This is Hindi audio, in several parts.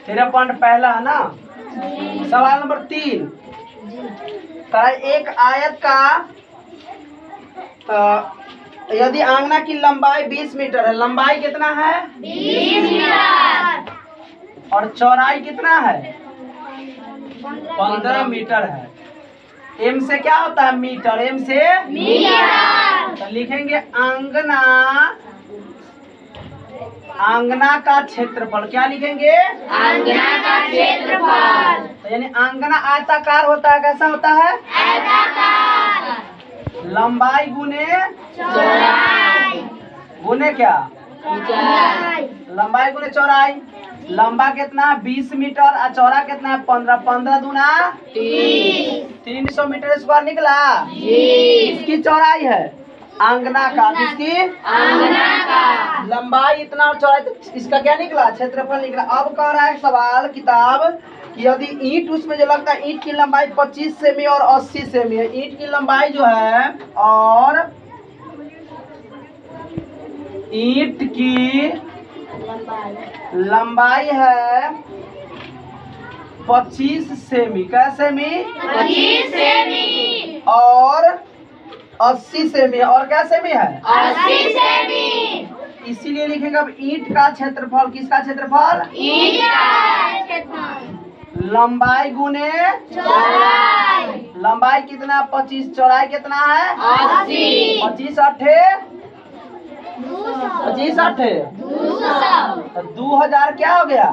13 पॉइंट पहला है ना। सवाल नंबर 3, एक आयत का यदि आंगना की लंबाई 20 मीटर है, लंबाई कितना है? 20 मीटर। और चौड़ाई कितना है? 15 मीटर है। एम से क्या होता है? मीटर। एम से मीटर। तो लिखेंगे आंगना का क्षेत्रफल। क्या लिखेंगे? आंगना का क्षेत्रफल। तो यानी आंगना आयताकार होता है। कैसा होता है? आयताकार। लंबाई गुने चौड़ाई गुने क्या? ऊंचाई। लंबाई गुने चौड़ाई। लंबा कितना है? 20 मीटर और चौड़ा कितना है? 15। 15 दूना 30। 300 मीटर स्क्वायर निकला। जी। इसकी चौड़ाई है आंगना का। किसकी? आंगना का। लंबाई इतना और चौड़ाई, तो इसका क्या निकला? क्षेत्रफल निकला। अब कह रहा है सवाल किताब कि यदि ईंट उसमें जो लगता है, ईंट की लंबाई 25 सेमी और 80 सेमी है। ईंट की लंबाई जो है और ईंट की लंबाई है 25 सेमी। क्या सेमी? 25 सेमी। और 80 सेमी। और क्या सेमी है? 80 सेमी। इसीलिए लिखेंगे अब ईंट का क्षेत्रफल। किसका क्षेत्रफल? ईंट का क्षेत्रफल। लंबाई गुने चौड़ाई। लंबाई कितना? 25। चौड़ाई कितना है? 80। 25 अट्ठे 25 अट्ठे 2000 क्या हो गया?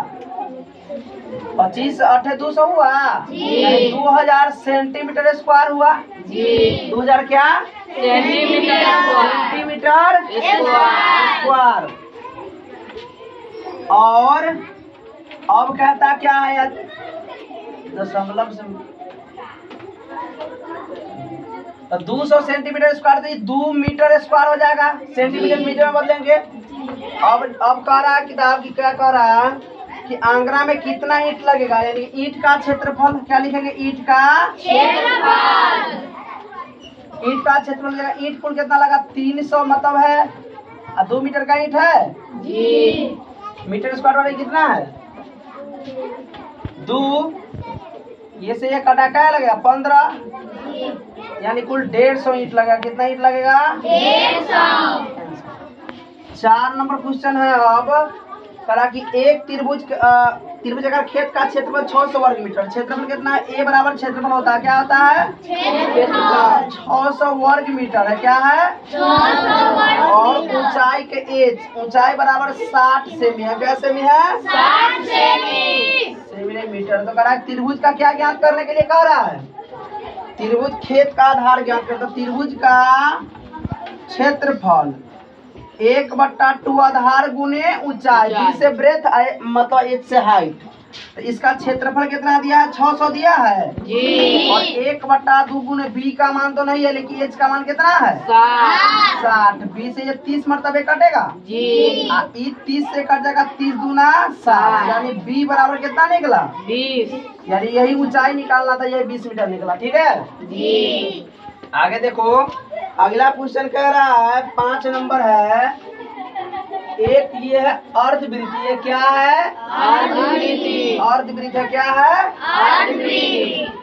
25 अट्ठे 200 हुआ। जी। 2000 सेंटीमीटर स्क्वायर हुआ। जी। 2000 क्या? Centimetre centimetre square. और अब कहता क्या है? दशमलव से 200 सेंटीमीटर स्क्वायर, तो ये 2 मीटर स्क्वायर हो जाएगा। सेंटीमीटर मीटर में बदलेंगे। अब कह रहा है किताब की, क्या कह रहा है कि आंगना में कितना ईंट लगेगा, यानी ईंट का क्षेत्रफल। क्या लिखेंगे? ईंट का क्षेत्रफल। ईंट का क्षेत्रफल लगेगा। ईंट कुल कितना लगा? 300 मतलब है और 2 मीटर का ईंट है। जी। मीटर स्क्वायर वाले कितना है? 2। ये से ये कटा क्या लगेगा? 15, यानी कुल 150 ईंट लगेगा। कितना ईंट लगेगा? 150। 4 नंबर क्वेश्चन है। अब करा कि एक त्रिभुज अगर खेत का क्षेत्रफल 600 वर्ग मीटर, क्षेत्रफल कितना है? ए बराबर क्षेत्रफल होता है। क्या होता है? 600 वर्ग मीटर है। क्या है? 600 वर्ग और मीटर। ऊंचाई के एज, ऊंचाई बराबर 60 सेमी है। क्या सेमी है? 60 सेमी। सेमी नहीं मीटर। तो करा त्रिभुज का क्या ज्ञात करने के लिए कह रहा है? त्रिभुज खेत का आधार ज्ञात करता। त्रिभुज का क्षेत्रफल 1/2 आधार गुने ऊंचाई। बी से ब्रेथ मतलब एच से हाइट। तो इसका क्षेत्रफल कितना दिया है? 600 दिया है। जी। और 1/2 गुने बी का मान तो नहीं है, लेकिन एच का मान कितना है? 60। बी से ये 30 मरतबे कटेगा। जी। 30 से कट जाएगा। 30 दूना 60, यानी बी बराबर कितना निकला? 20। यानी यही ऊंचाई निकालना था, यही 20 मीटर निकला। ठीक है जी। आगे देखो, अगला क्वेश्चन कह रहा है 5 नंबर है। एक ये है अर्धवृत्त। ये क्या है? अर्धवृत्त। अर्धवृत्त है। क्या है? अर्धवृत्त।